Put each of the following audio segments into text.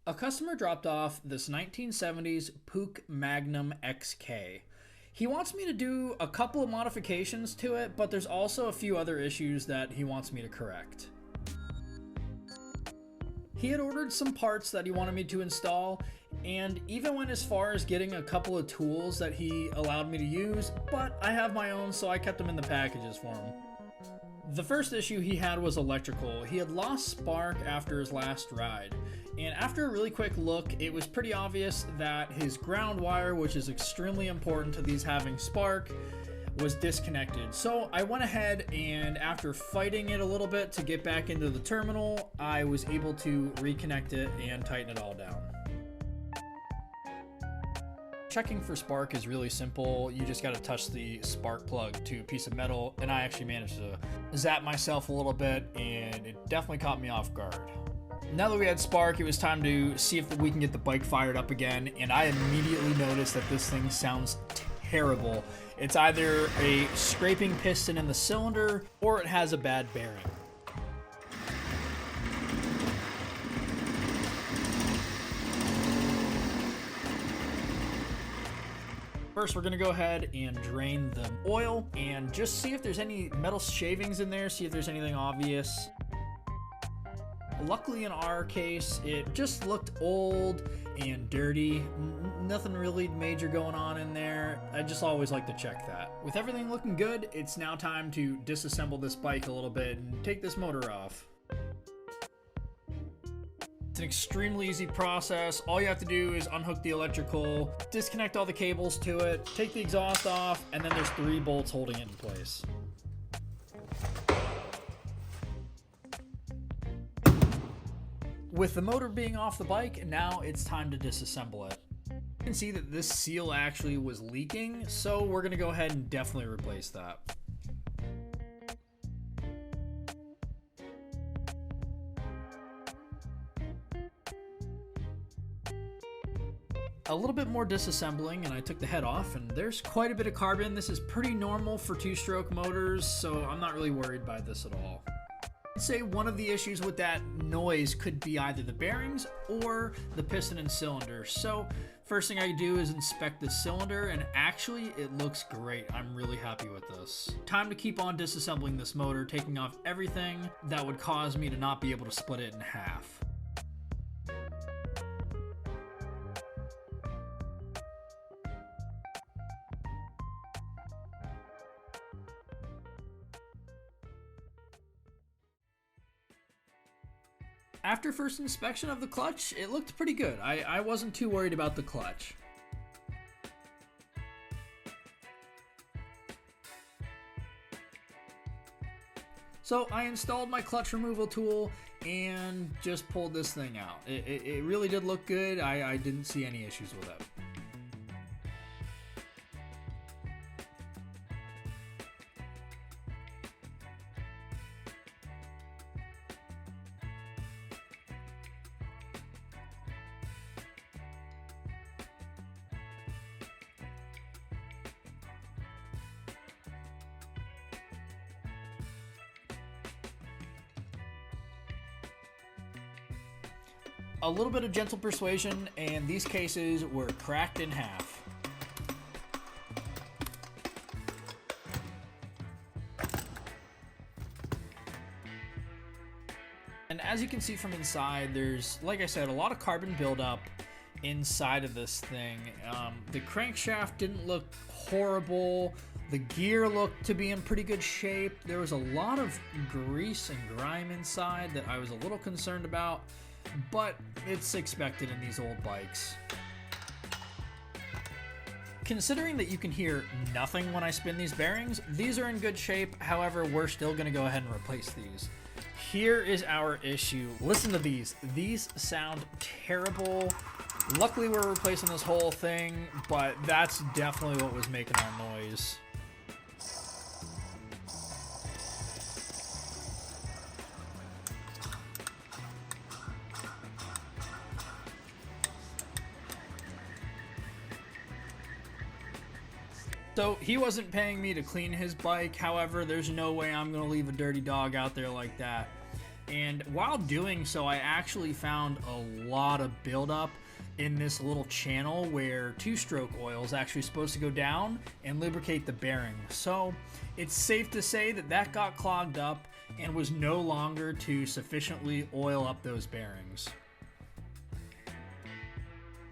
A customer dropped off this 1970s Puch Magnum XK. He wants me to do a couple of modifications to it, but there's also a few other issues that he wants me to correct. He had ordered some parts that he wanted me to install, and even went as far as getting a couple of tools that he allowed me to use, but I have my own, so I kept them in the packages for him. The first issue he had was electrical. He had lost spark after his last ride, and after a really quick look, it was pretty obvious that his ground wire, which is extremely important to these having spark, was disconnected. So I went ahead and after fighting it a little bit to get back into the terminal, I was able to reconnect it and tighten it all down. Checking for spark is really simple. You just got to touch the spark plug to a piece of metal, and I actually managed to zap myself a little bit, and it definitely caught me off guard. Now that we had spark, it was time to see if we can get the bike fired up again, and I immediately noticed that this thing sounds terrible. It's either a scraping piston in the cylinder, or it has a bad bearing. First, we're going to go ahead and drain the oil and just see if there's any metal shavings in there, see if there's anything obvious. Luckily in our case, it just looked old and dirty. Nothing really major going on in there. I just always like to check that. With everything looking good, it's now time to disassemble this bike a little bit and take this motor off. It's an extremely easy process. All you have to do is unhook the electrical, disconnect all the cables to it, take the exhaust off, and then there's 3 bolts holding it in place. With the motor being off the bike, now it's time to disassemble it. You can see that this seal actually was leaking, so we're going to go ahead and definitely replace that. A little bit more disassembling and I took the head off, and there's quite a bit of carbon. This is pretty normal for 2-stroke motors, so I'm not really worried by this at all. I'd say one of the issues with that noise could be either the bearings or the piston and cylinder. So first thing I do is inspect the cylinder, and actually it looks great. I'm really happy with this. Time to keep on disassembling this motor, taking off everything that would cause me to not be able to split it in half. After first inspection of the clutch, it looked pretty good. I wasn't too worried about the clutch. So I installed my clutch removal tool and just pulled this thing out. It really did look good. I didn't see any issues with it. A little bit of gentle persuasion, and these cases were cracked in half. And as you can see from inside, there's, like I said, a lot of carbon buildup inside of this thing. The crankshaft didn't look horrible. The gear looked to be in pretty good shape. There was a lot of grease and grime inside that I was a little concerned about, but it's expected in these old bikes. Considering that you can hear nothing when I spin these bearings, these are in good shape. However, we're still going to go ahead and replace these. Here is our issue. Listen to these. These sound terrible. Luckily, we're replacing this whole thing, but that's definitely what was making that noise. So he wasn't paying me to clean his bike. However, there's no way I'm going to leave a dirty dog out there like that. And while doing so, I actually found a lot of buildup in this little channel where two-stroke oil is actually supposed to go down and lubricate the bearing. So it's safe to say that that got clogged up and was no longer to sufficiently oil up those bearings.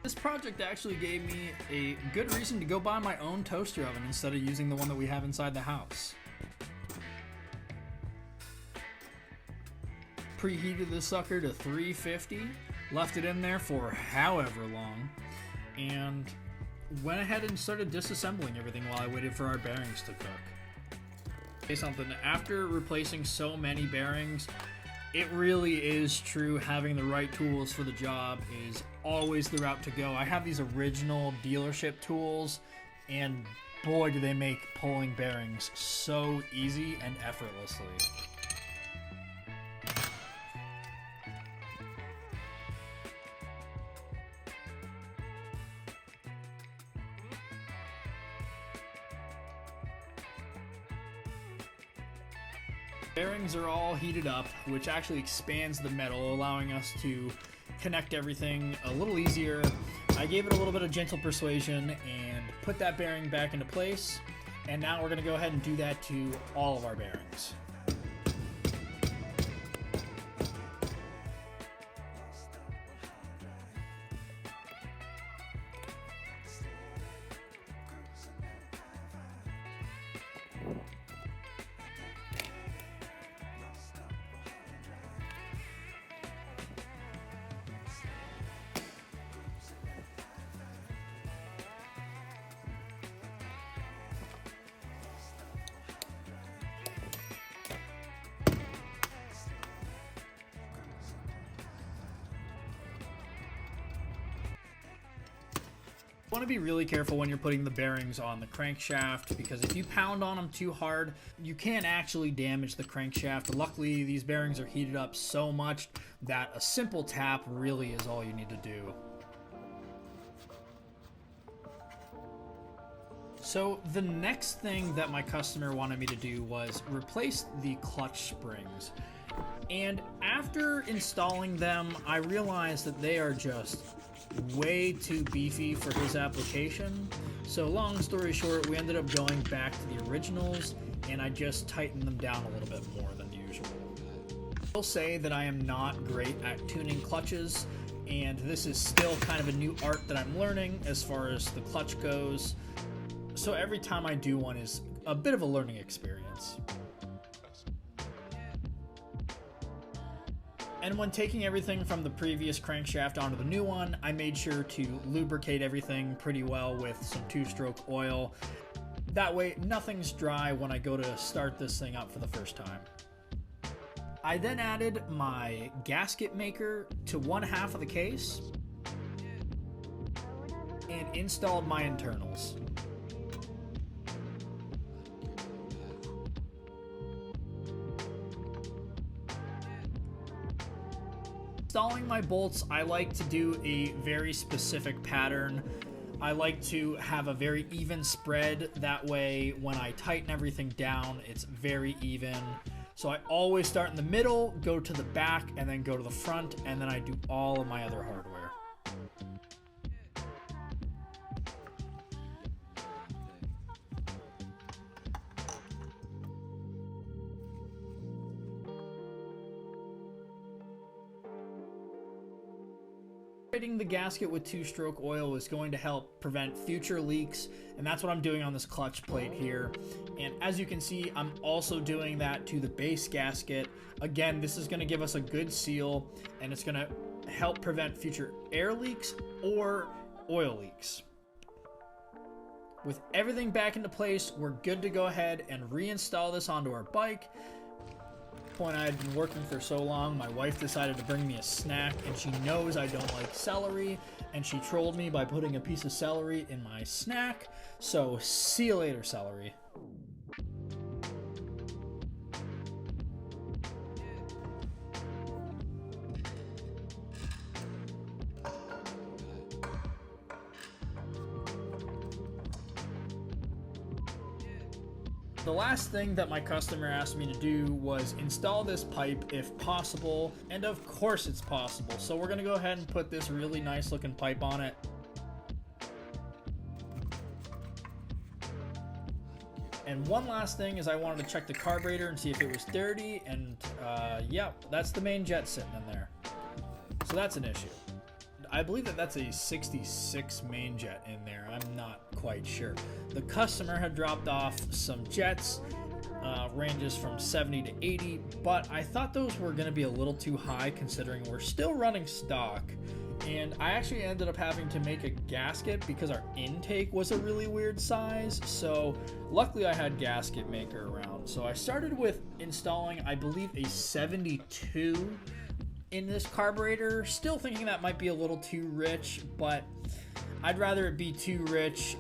This project actually gave me a good reason to go buy my own toaster oven instead of using the one that we have inside the house. Preheated this sucker to 350, left it in there for however long, and went ahead and started disassembling everything while I waited for our bearings to cook. Say something, after replacing so many bearings, it really is true having the right tools for the job is always the route to go. I have these original dealership tools, and boy do they make pulling bearings so easy and effortlessly. Bearings are all heated up, which actually expands the metal, allowing us to connect everything a little easier. I gave it a little bit of gentle persuasion and put that bearing back into place, and now we're going to go ahead and do that to all of our bearings. You want to be really careful when you're putting the bearings on the crankshaft, because if you pound on them too hard, you can actually damage the crankshaft. Luckily, these bearings are heated up so much that a simple tap really is all you need to do. So the next thing that my customer wanted me to do was replace the clutch springs. And after installing them, I realized that they are just way too beefy for his application. So long story short, we ended up going back to the originals, and I just tightened them down a little bit more than usual. I will say that I am not great at tuning clutches, and this is still kind of a new art that I'm learning as far as the clutch goes. So every time I do one is a bit of a learning experience. And when taking everything from the previous crankshaft onto the new one, I made sure to lubricate everything pretty well with some two-stroke oil. That way, nothing's dry when I go to start this thing up for the first time. I then added my gasket maker to one half of the case and installed my internals. Installing my bolts, I like to do a very specific pattern. I like to have a very even spread. That way, when I tighten everything down, it's very even. So I always start in the middle, go to the back, and then go to the front, and then I do all of my other hardware. Separating the gasket with two-stroke oil is going to help prevent future leaks, and that's what I'm doing on this clutch plate here. And as you can see, I'm also doing that to the base gasket. Again, this is going to give us a good seal, and it's going to help prevent future air leaks or oil leaks. With everything back into place, we're good to go ahead and reinstall this onto our bike. Point I had been working for so long, my wife decided to bring me a snack, and she knows I don't like celery, and she trolled me by putting a piece of celery in my snack. So see you later, celery. The last thing that my customer asked me to do was install this pipe if possible, and of course it's possible. So we're gonna go ahead and put this really nice looking pipe on it. And one last thing is I wanted to check the carburetor and see if it was dirty, and yeah, that's the main jet sitting in there. So that's an issue. I believe that that's a 66 main jet in there. I'm not quite sure. The customer had dropped off some jets, ranges from 70 to 80, but I thought those were going to be a little too high considering we're still running stock. And I actually ended up having to make a gasket because our intake was a really weird size. So luckily I had gasket maker around. So I started with installing, I believe, a 72 in this carburetor, still thinking that might be a little too rich, but I'd rather it be too rich.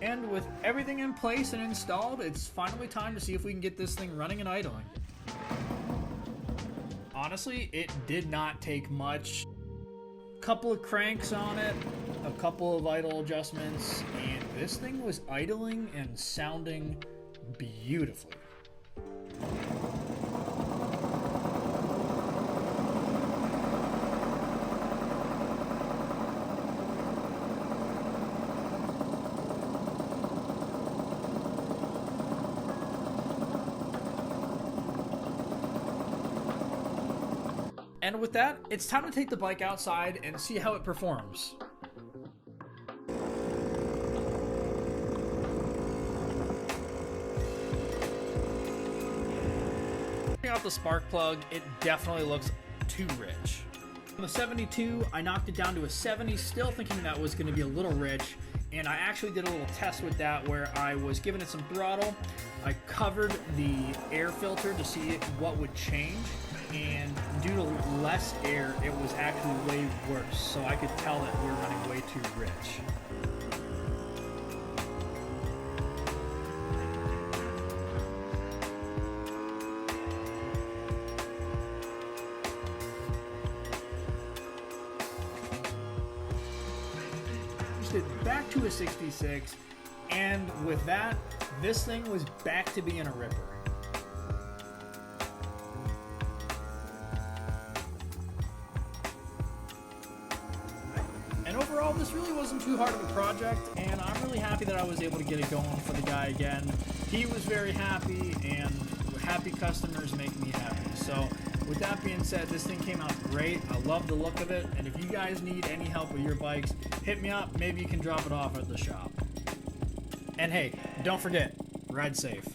And with everything in place and installed, it's finally time to see if we can get this thing running and idling. Honestly, it did not take much. Couple of cranks on it, a couple of idle adjustments, and this thing was idling and sounding beautifully. And with that, it's time to take the bike outside and see how it performs. Taking out the spark plug, it definitely looks too rich. On the 72, I knocked it down to a 70, still thinking that was going to be a little rich. And I actually did a little test with that where I was giving it some throttle. I covered the air filter to see what would change. And due to less air, it was actually way worse. So I could tell that we were running way too rich. Pushed it back to a 66, and with that, this thing was back to being a ripper. And overall, this really wasn't too hard of a project, and I'm really happy that I was able to get it going for the guy again. He was very happy, and happy customers make me happy. So with that being said, this thing came out great. I love the look of it, and if you guys need any help with your bikes, hit me up. Maybe you can drop it off at the shop. And hey, don't forget, ride safe.